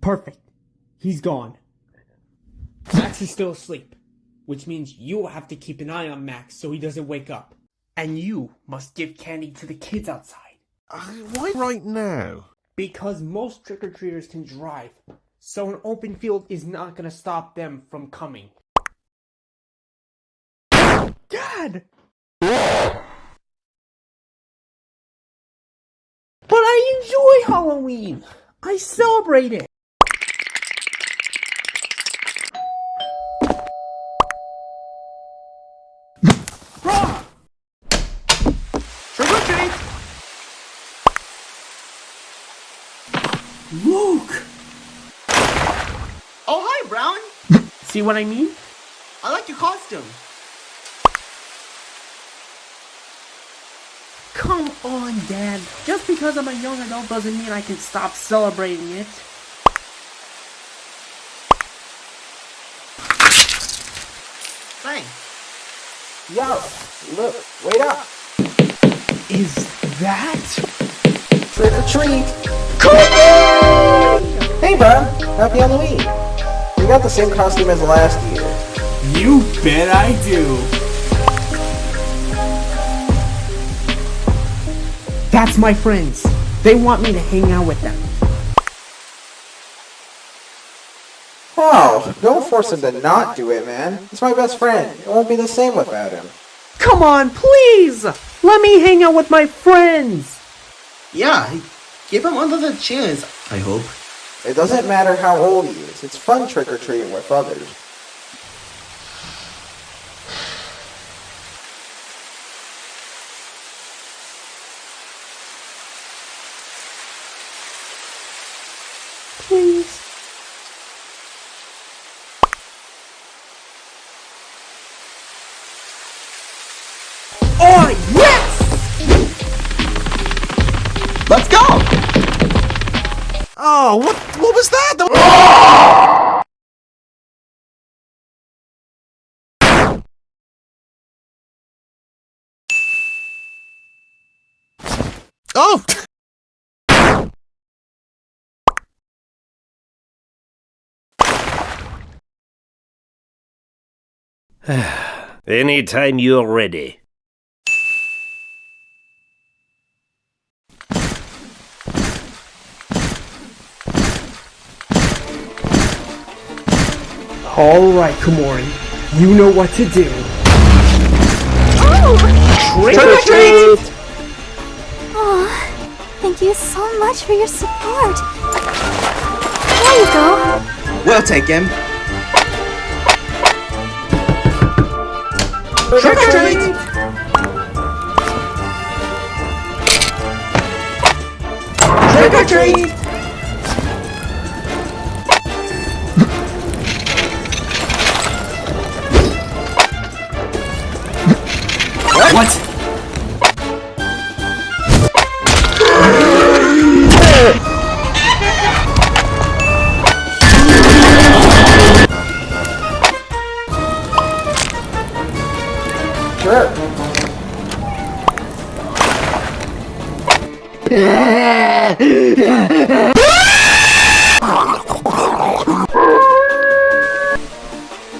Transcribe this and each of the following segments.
Perfect. He's gone. Max is still asleep, which means you have to keep an eye on Max so he doesn't wake up. And you must give candy to the kids outside. Why right now? Because most trick-or-treaters can drive, so an open field is not gonna stop them from coming. Dad! But I enjoy Halloween! I celebrate it! Trick or treat! Luke! Oh, hi, Brown! See what I mean? I like your costume. Come on, Dad. Just because I'm a young adult doesn't mean I can stop celebrating it. Thanks. Yo, look, wait up. Is that... Trick or treat. Hey, bro. Happy Halloween. We got the same costume as last year. You bet I do. That's my friends. They want me to hang out with them. Oh, don't force him to not do it, man. He's my best friend. It won't be the same without him. Come on, please! Let me hang out with my friends! Yeah, give him another chance, I hope. It doesn't matter how old he is. It's fun trick-or-treating with others. Please. Oh, yes! Let's go! Oh, what was that? Oh! Anytime you're ready. Alright, Kumori. You know what to do. Oh! Trick or treat! Oh, thank you so much for your support. There you go. We'll take him. Trick or treat! Trick or treat! What? Sure.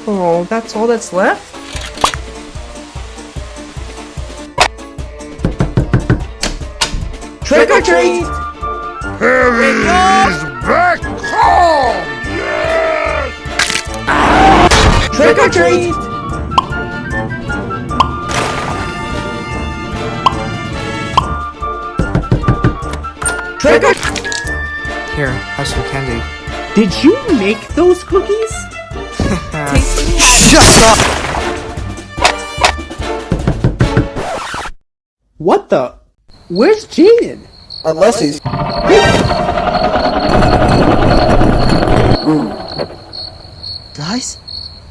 Oh, that's all that's left? Trick or treat! Harry's back home! Yes! Trick or treat! Trick or... Here, have some candy. Did you make those cookies? Shut up! What the? Where's Jaden? Unless he's... Guys,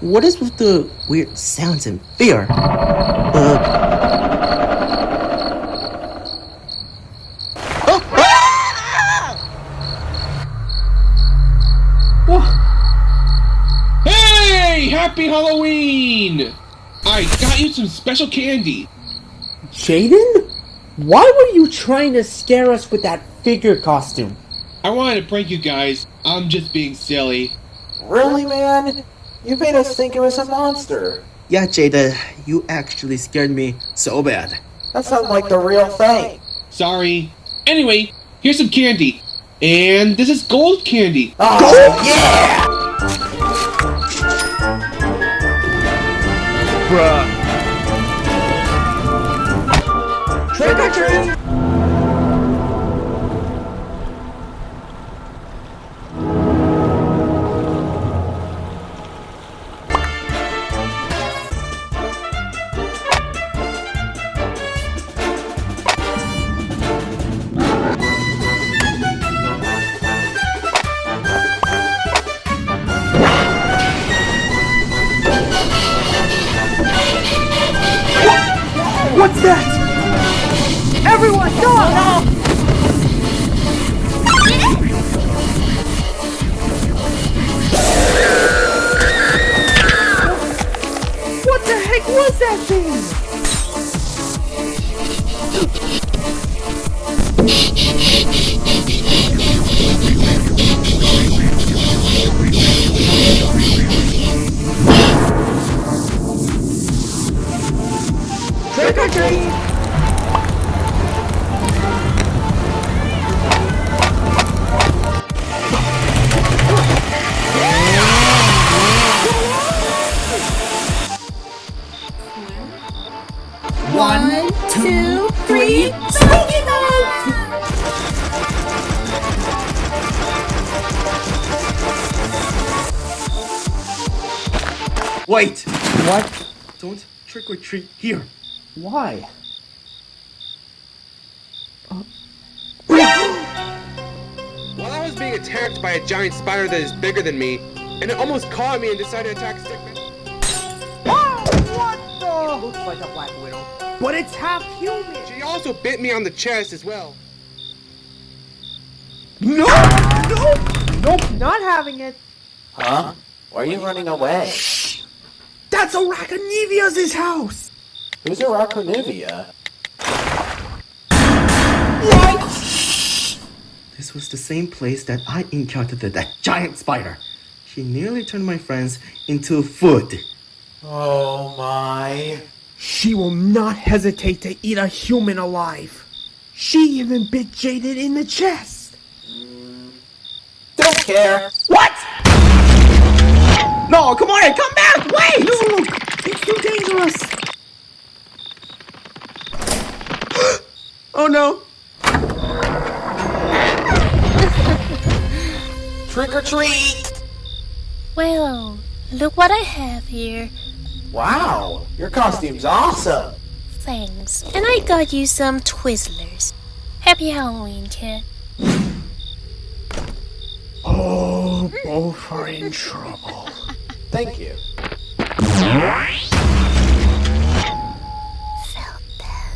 what is with the weird sounds and fear? Hey! Happy Halloween! I got you some special candy. Jaden? Why were you trying to scare us with that figure costume? I wanted to prank you guys. I'm just being silly. Really, man? You made us think it was a monster. Yeah, Jada, you actually scared me so bad. That sounds like the real thing. Sorry. Anyway, here's some candy. And this is gold candy. Oh, yeah! Trick or treat! What's that? Everyone, go! What the heck was that thing? Trick or treat! One, two, three, spooky night! Wait! What? Don't trick or treat here. Why? While I was being attacked by a giant spider that is bigger than me, and it almost caught me and decided to attack Stickman. What the? Looks like a black widow. But it's half human! She also bit me on the chest as well. No! Nope! Nope, not having it! Huh? Why are you running away? That's Arakonivia's house! Who's Arakonívia? This was the same place that I encountered that giant spider. She nearly turned my friends into food. Oh my. She will not hesitate to eat a human alive. She even bit Jaded in the chest. Don't care. What? No, come on, come back! Wait! Look, it's too dangerous. Oh no! Trick or treat! Well, look what I have here. Wow, your costume's awesome. Thanks. And I got you some Twizzlers. Happy Halloween, kid. Oh, both are in trouble. Thank you. Felt that.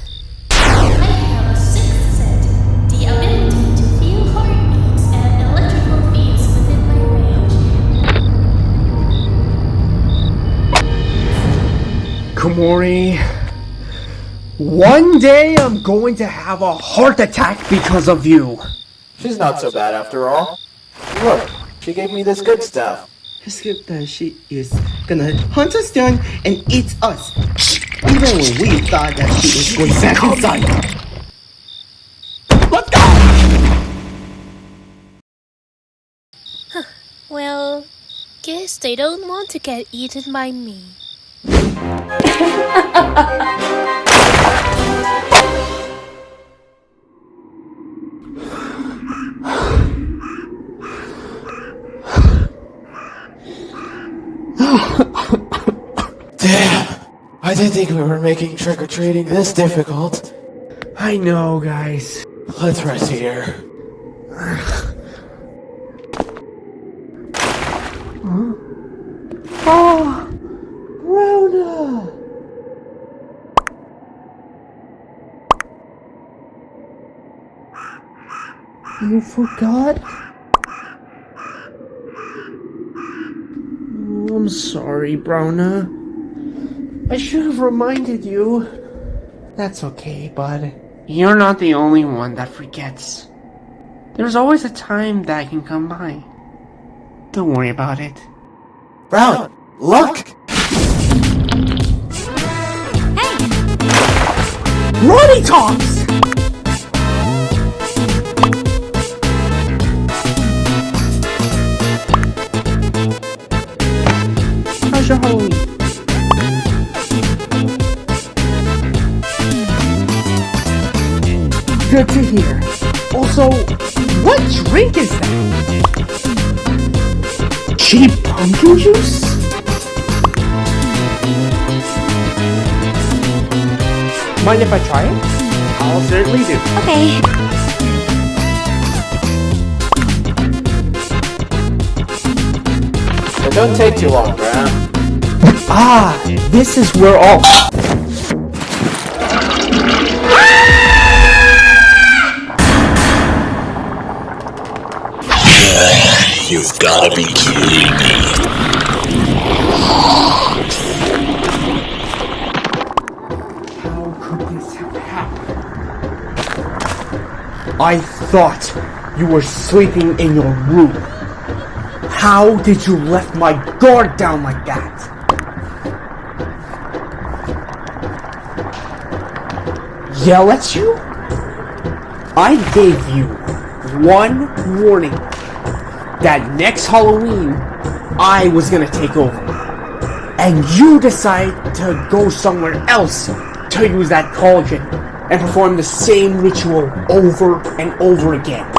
I have a sixth set. The ability to feel heartbeats and electrical fields within my range. Kumori, one day I'm going to have a heart attack because of you. She's not so bad after all. Look, she gave me this good stuff. Skip that she is gonna hunt us down and eat us. Even when we thought that she was going back inside. Let's go! Well, guess they don't want to get eaten by me. Damn! I didn't think we were making trick-or-treating this difficult. I know, guys. Let's rest here. Oh, Rona! You forgot? I'm sorry, Browna. I should have reminded you. That's okay, bud. You're not the only one that forgets. There's always a time that can come by. Don't worry about it. Brown, look! RottyTops! How's your Halloween? Good to hear. Also, what drink is that? Cheap pumpkin juice? Mind if I try it? I'll certainly do. Okay. But don't take too long, Brown. Ah, this is where all... You've gotta be kidding me. How could this have happened? I thought you were sleeping in your room. How did you left my guard down like that? Yell at you? I gave you one warning that next Halloween I was gonna take over. And you decide to go somewhere else to use that cauldron and perform the same ritual over and over again.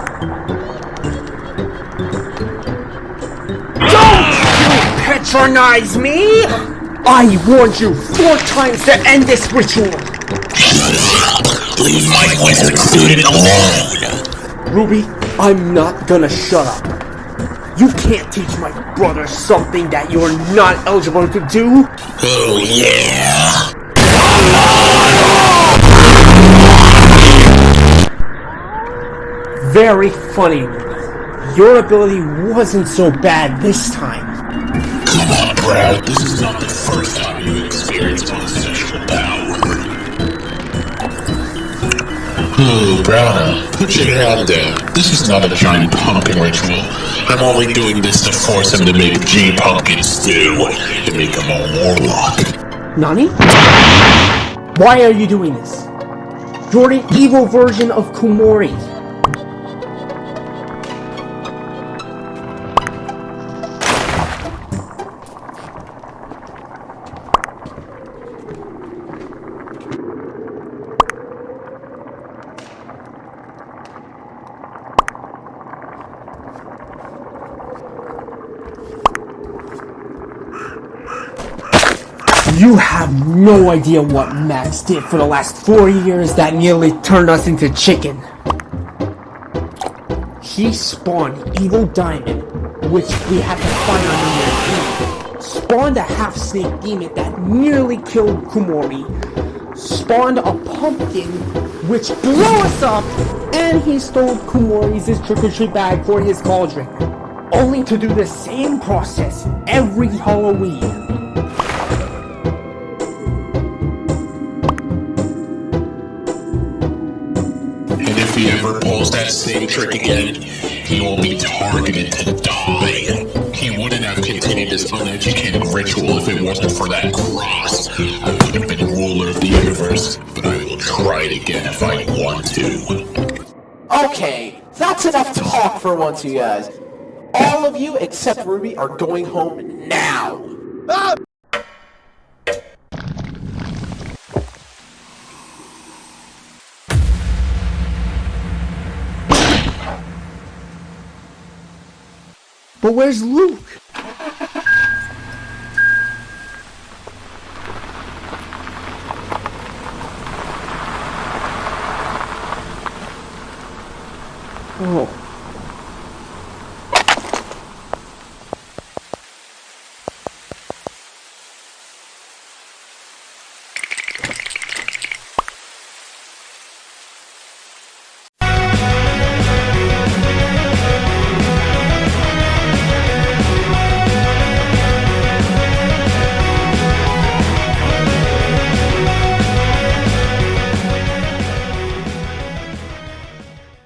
Don't you patronize me! I warned you 4 times to end this ritual! Leave my wizard student alone. Ruby, I'm not gonna shut up. You can't teach my brother something that you're not eligible to do. Oh yeah. Very funny, Ruby. Your ability wasn't so bad this time. Come on, Brad. This is not the first time you experienced ancestral power. Oh, Brown, put your hand down. This is not a giant pumpkin ritual. I'm only doing this to force him to make G-pumpkin stew and make him a warlock. Nani? Why are you doing this? You're an evil version of Kumori. You have no idea what Max did for the last 4 years that nearly turned us into chicken. He spawned Evil Diamond, which we had to fight on the spawned a half-snake demon that nearly killed Kumori, spawned a pumpkin, which blew us up, and he stole Kumori's trick-or-treat bag for his cauldron, only to do the same process every Halloween. If he ever pulls that same trick again, he will be targeted to die. He wouldn't have continued this uneducated ritual if it wasn't for that cross. I would have been ruler of the universe, but I will try it again if I want to. Okay, that's enough talk for once, you guys. All of you except Ruby are going home now. Ah! But where's Luke? Oh.